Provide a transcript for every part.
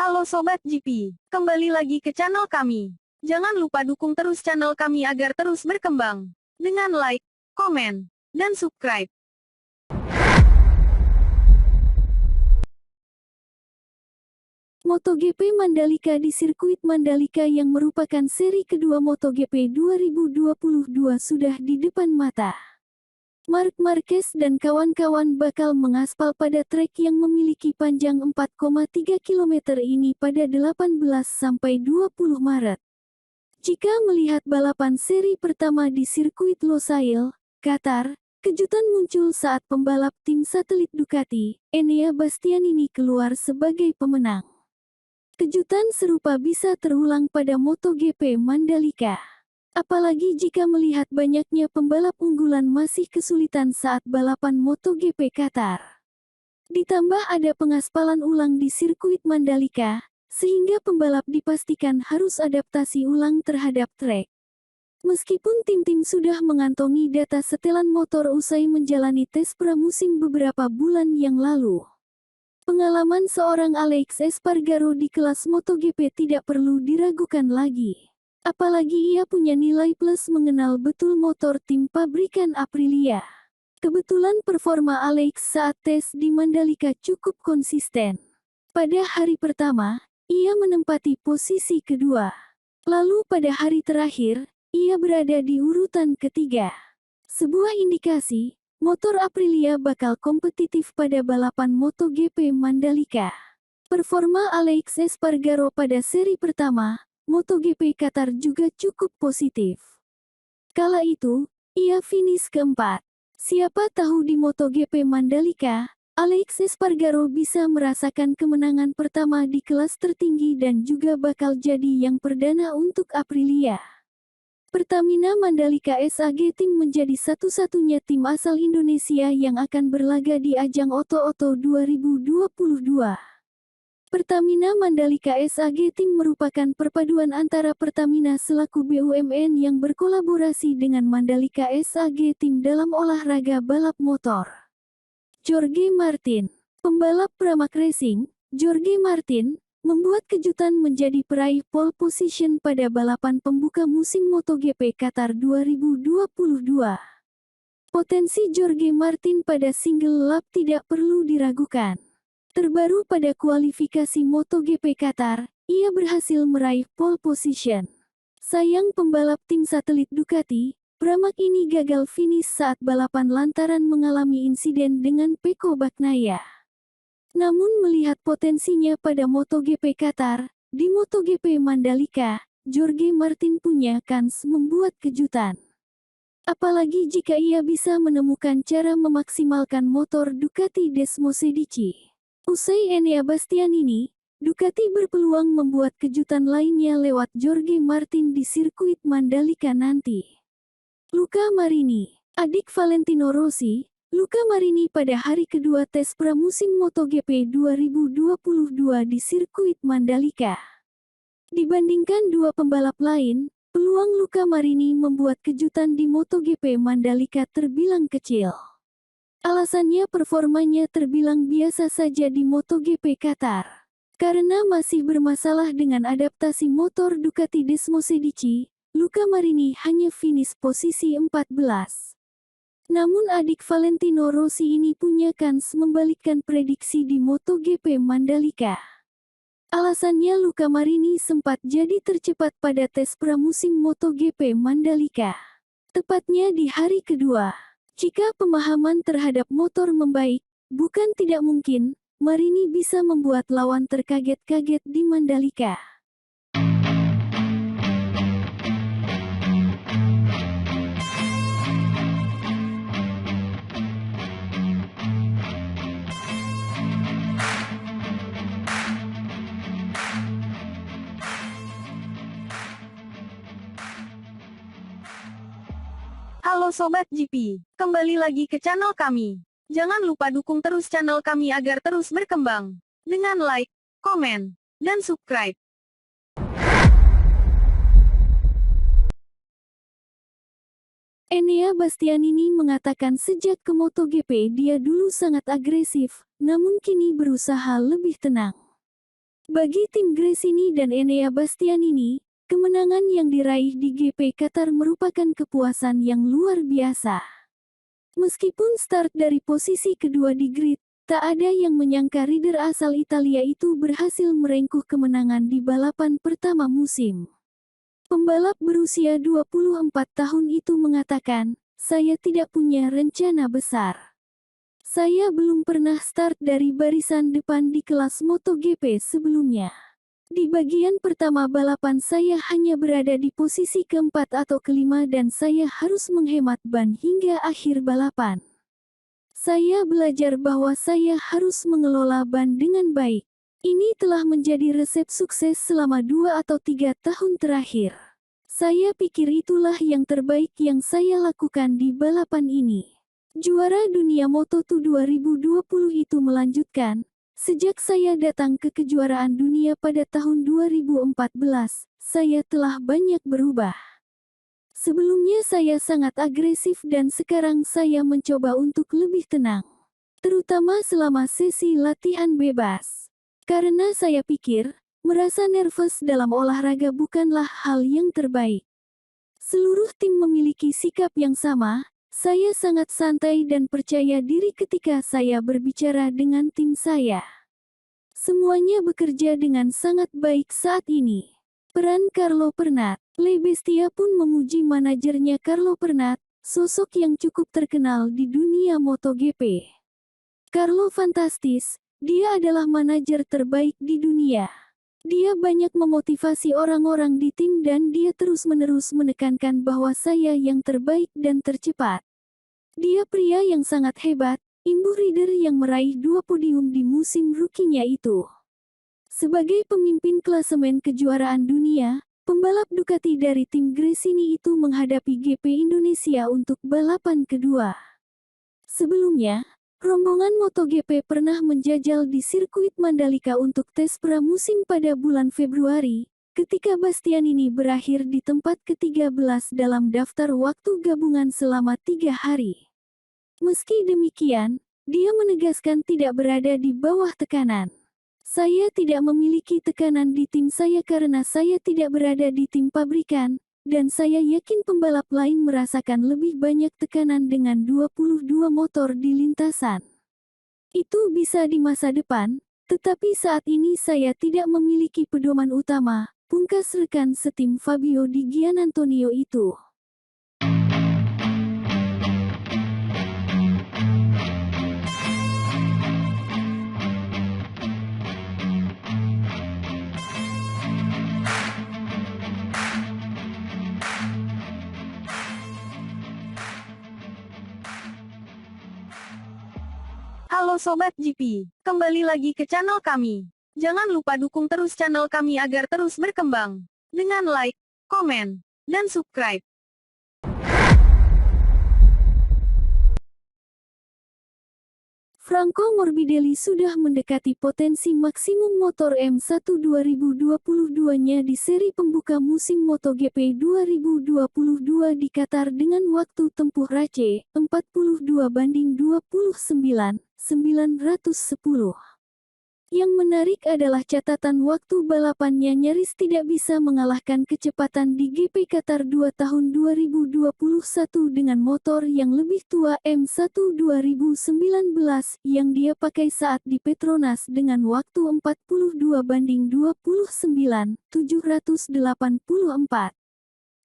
Halo Sobat GP, kembali lagi ke channel kami. Jangan lupa dukung terus channel kami agar terus berkembang. Dengan like, komen, dan subscribe. MotoGP Mandalika di sirkuit Mandalika yang merupakan seri kedua MotoGP 2022 sudah di depan mata. Marc Marquez dan kawan-kawan bakal mengaspal pada trek yang memiliki panjang 4,3 km ini pada 18-20 Maret. Jika melihat balapan seri pertama di sirkuit Losail, Qatar, kejutan muncul saat pembalap tim satelit Ducati, Enea Bastianini keluar sebagai pemenang. Kejutan serupa bisa terulang pada MotoGP Mandalika. Apalagi jika melihat banyaknya pembalap unggulan masih kesulitan saat balapan MotoGP Qatar. Ditambah ada pengaspalan ulang di sirkuit Mandalika, sehingga pembalap dipastikan harus adaptasi ulang terhadap trek. Meskipun tim-tim sudah mengantongi data setelan motor usai menjalani tes pramusim beberapa bulan yang lalu. Pengalaman seorang Alex Espargaro di kelas MotoGP tidak perlu diragukan lagi. Apalagi ia punya nilai plus mengenal betul motor tim pabrikan Aprilia. Kebetulan performa Alex saat tes di Mandalika cukup konsisten. Pada hari pertama, ia menempati posisi kedua. Lalu pada hari terakhir, ia berada di urutan ketiga. Sebuah indikasi, motor Aprilia bakal kompetitif pada balapan MotoGP Mandalika. Performa Alex Espargaro pada seri pertama, MotoGP Qatar juga cukup positif. Kala itu, ia finish keempat. Siapa tahu di MotoGP Mandalika, Alex Espargaro bisa merasakan kemenangan pertama di kelas tertinggi dan juga bakal jadi yang perdana untuk Aprilia. Pertamina Mandalika SAG Team menjadi satu-satunya tim asal Indonesia yang akan berlaga di ajang Oto-Oto 2022. Pertamina Mandalika SAG Team merupakan perpaduan antara Pertamina selaku BUMN yang berkolaborasi dengan Mandalika SAG Team dalam olahraga balap motor. Jorge Martin, pembalap Pramac Racing, Jorge Martin, membuat kejutan menjadi peraih pole position pada balapan pembuka musim MotoGP Qatar 2022. Potensi Jorge Martin pada single lap tidak perlu diragukan. Terbaru pada kualifikasi MotoGP Qatar, ia berhasil meraih pole position. Sayang pembalap tim satelit Ducati, Pramac ini gagal finish saat balapan lantaran mengalami insiden dengan Pecco Bagnaia. Namun melihat potensinya pada MotoGP Qatar, di MotoGP Mandalika, Jorge Martin punya kans membuat kejutan. Apalagi jika ia bisa menemukan cara memaksimalkan motor Ducati Desmosedici. Usai Enea Bastianini, Ducati berpeluang membuat kejutan lainnya lewat Jorge Martin di sirkuit Mandalika nanti. Luca Marini, adik Valentino Rossi, Luca Marini pada hari kedua tes pramusim MotoGP 2022 di sirkuit Mandalika. Dibandingkan dua pembalap lain, peluang Luca Marini membuat kejutan di MotoGP Mandalika terbilang kecil. Alasannya performanya terbilang biasa saja di MotoGP Qatar. Karena masih bermasalah dengan adaptasi motor Ducati Desmosedici, Luca Marini hanya finish posisi 14. Namun adik Valentino Rossi ini punya kans membalikkan prediksi di MotoGP Mandalika. Alasannya Luca Marini sempat jadi tercepat pada tes pramusim MotoGP Mandalika. Tepatnya di hari kedua. Jika pemahaman terhadap motor membaik, bukan tidak mungkin, Marini bisa membuat lawan terkaget-kaget di Mandalika. Halo Sobat GP, kembali lagi ke channel kami. Jangan lupa dukung terus channel kami agar terus berkembang. Dengan like, komen, dan subscribe. Enea Bastianini mengatakan sejak ke MotoGP dia dulu sangat agresif, namun kini berusaha lebih tenang. Bagi tim Gresini dan Enea Bastianini, kemenangan yang diraih di GP Qatar merupakan kepuasan yang luar biasa. Meskipun start dari posisi kedua di grid, tak ada yang menyangka rider asal Italia itu berhasil merengkuh kemenangan di balapan pertama musim. Pembalap berusia 24 tahun itu mengatakan, "Saya tidak punya rencana besar. Saya belum pernah start dari barisan depan di kelas MotoGP sebelumnya. Di bagian pertama balapan saya hanya berada di posisi keempat atau kelima dan saya harus menghemat ban hingga akhir balapan. Saya belajar bahwa saya harus mengelola ban dengan baik. Ini telah menjadi resep sukses selama 2 atau 3 tahun terakhir. Saya pikir itulah yang terbaik yang saya lakukan di balapan ini." Juara dunia Moto2 2020 itu melanjutkan, "Sejak saya datang ke kejuaraan dunia pada tahun 2014, saya telah banyak berubah. Sebelumnya saya sangat agresif dan sekarang saya mencoba untuk lebih tenang. Terutama selama sesi latihan bebas. Karena saya pikir, merasa nervous dalam olahraga bukanlah hal yang terbaik. Seluruh tim memiliki sikap yang sama, saya sangat santai dan percaya diri ketika saya berbicara dengan tim saya. Semuanya bekerja dengan sangat baik saat ini." Peran Carlo Pernat. Le Bestia pun memuji manajernya Carlo Pernat, sosok yang cukup terkenal di dunia MotoGP. "Carlo fantastis, dia adalah manajer terbaik di dunia. Dia banyak memotivasi orang-orang di tim dan dia terus-menerus menekankan bahwa saya yang terbaik dan tercepat. Dia pria yang sangat hebat, imbuh rider yang meraih 2 podium di musim rookie-nya itu." Sebagai pemimpin klasemen kejuaraan dunia, pembalap Ducati dari tim Gresini itu menghadapi GP Indonesia untuk balapan kedua. Sebelumnya, rombongan MotoGP pernah menjajal di sirkuit Mandalika untuk tes pramusim pada bulan Februari, ketika Bastianini berakhir di tempat ke-13 dalam daftar waktu gabungan selama 3 hari. Meski demikian, dia menegaskan tidak berada di bawah tekanan. "Saya tidak memiliki tekanan di tim saya karena saya tidak berada di tim pabrikan, dan saya yakin pembalap lain merasakan lebih banyak tekanan dengan 22 motor di lintasan. Itu bisa di masa depan, tetapi saat ini saya tidak memiliki pedoman utama," pungkas rekan setim Fabio Di Gianantonio itu. Halo Sobat GP, kembali lagi ke channel kami. Jangan lupa dukung terus channel kami agar terus berkembang. Dengan like, komen, dan subscribe. Franco Morbidelli sudah mendekati potensi maksimum motor M1 2022-nya di seri pembuka musim MotoGP 2022 di Qatar dengan waktu tempuh RACE 42/29,910. Yang menarik adalah catatan waktu balapannya nyaris tidak bisa mengalahkan kecepatan di GP Qatar 2 tahun 2021 dengan motor yang lebih tua M1 2019 yang dia pakai saat di Petronas dengan waktu 42/29,784.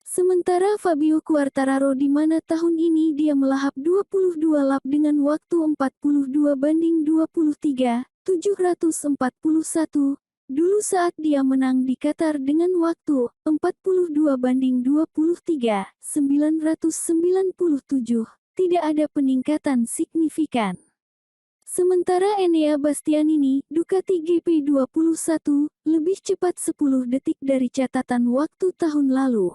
Sementara Fabio Quartararo di mana tahun ini dia melahap 22 lap dengan waktu 42/23,741, dulu saat dia menang di Qatar dengan waktu 42/23,997, tidak ada peningkatan signifikan. Sementara Enea Bastianini, Ducati GP21, lebih cepat 10 detik dari catatan waktu tahun lalu.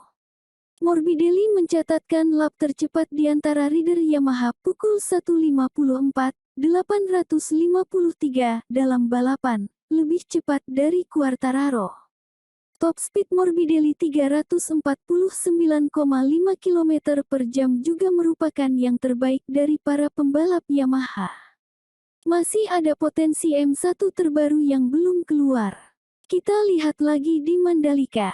Morbidelli mencatatkan lap tercepat di antara rider Yamaha pukul 1:54.853 dalam balapan, lebih cepat dari Quartararo. Top speed Morbidelli 349,5 km per jam juga merupakan yang terbaik dari para pembalap Yamaha. Masih ada potensi M1 terbaru yang belum keluar. Kita lihat lagi di Mandalika.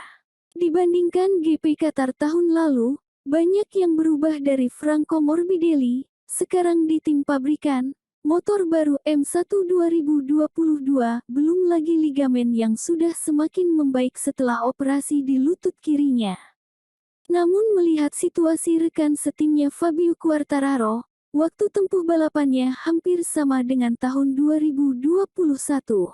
Dibandingkan GP Qatar tahun lalu, banyak yang berubah dari Franco Morbidelli. Sekarang di tim pabrikan, motor baru M1 2022, belum lagi ligamen yang sudah semakin membaik setelah operasi di lutut kirinya. Namun melihat situasi rekan setimnya Fabio Quartararo, waktu tempuh balapannya hampir sama dengan tahun 2021.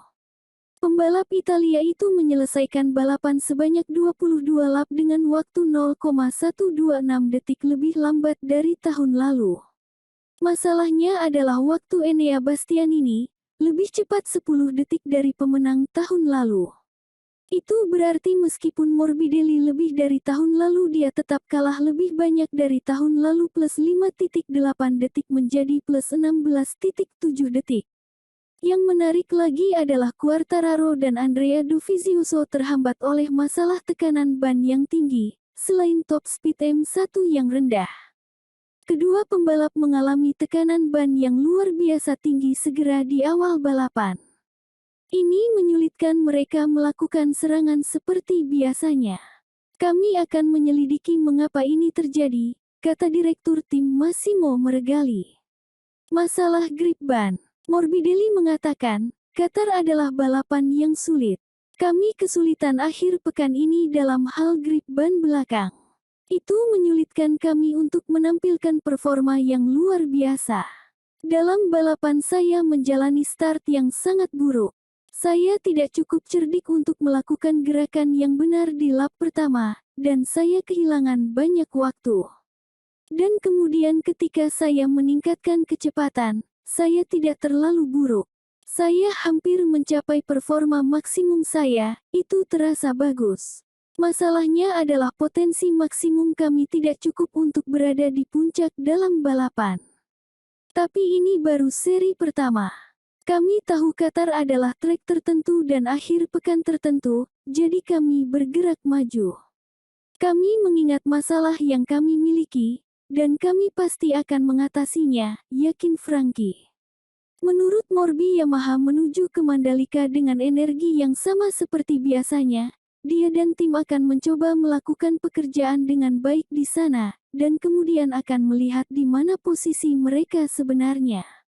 Pembalap Italia itu menyelesaikan balapan sebanyak 22 lap dengan waktu 0,126 detik lebih lambat dari tahun lalu. Masalahnya adalah waktu Enea Bastianini lebih cepat 10 detik dari pemenang tahun lalu. Itu berarti meskipun Morbidelli lebih dari tahun lalu, dia tetap kalah lebih banyak dari tahun lalu plus 5,8 detik menjadi plus 16,7 detik. Yang menarik lagi adalah Quartararo dan Andrea Dovizioso terhambat oleh masalah tekanan ban yang tinggi, selain top speed M1 yang rendah. Kedua pembalap mengalami tekanan ban yang luar biasa tinggi segera di awal balapan. Ini menyulitkan mereka melakukan serangan seperti biasanya. Kami akan menyelidiki mengapa ini terjadi, kata Direktur Tim Massimo Meregali. Masalah grip ban. Morbidelli mengatakan, Qatar adalah balapan yang sulit. Kami kesulitan akhir pekan ini dalam hal grip ban belakang. Itu menyulitkan kami untuk menampilkan performa yang luar biasa. Dalam balapan saya menjalani start yang sangat buruk. Saya tidak cukup cerdik untuk melakukan gerakan yang benar di lap pertama, dan saya kehilangan banyak waktu. Dan kemudian ketika saya meningkatkan kecepatan, saya tidak terlalu buruk. Saya hampir mencapai performa maksimum saya, itu terasa bagus. Masalahnya adalah potensi maksimum kami tidak cukup untuk berada di puncak dalam balapan. Tapi ini baru seri pertama. Kami tahu Qatar adalah trek tertentu dan akhir pekan tertentu, jadi kami bergerak maju. Kami mengingat masalah yang kami miliki, dan kami pasti akan mengatasinya, yakin Frankie. Menurut Morbi, Yamaha menuju ke Mandalika dengan energi yang sama seperti biasanya. Dia dan tim akan mencoba melakukan pekerjaan dengan baik di sana, dan kemudian akan melihat di mana posisi mereka sebenarnya.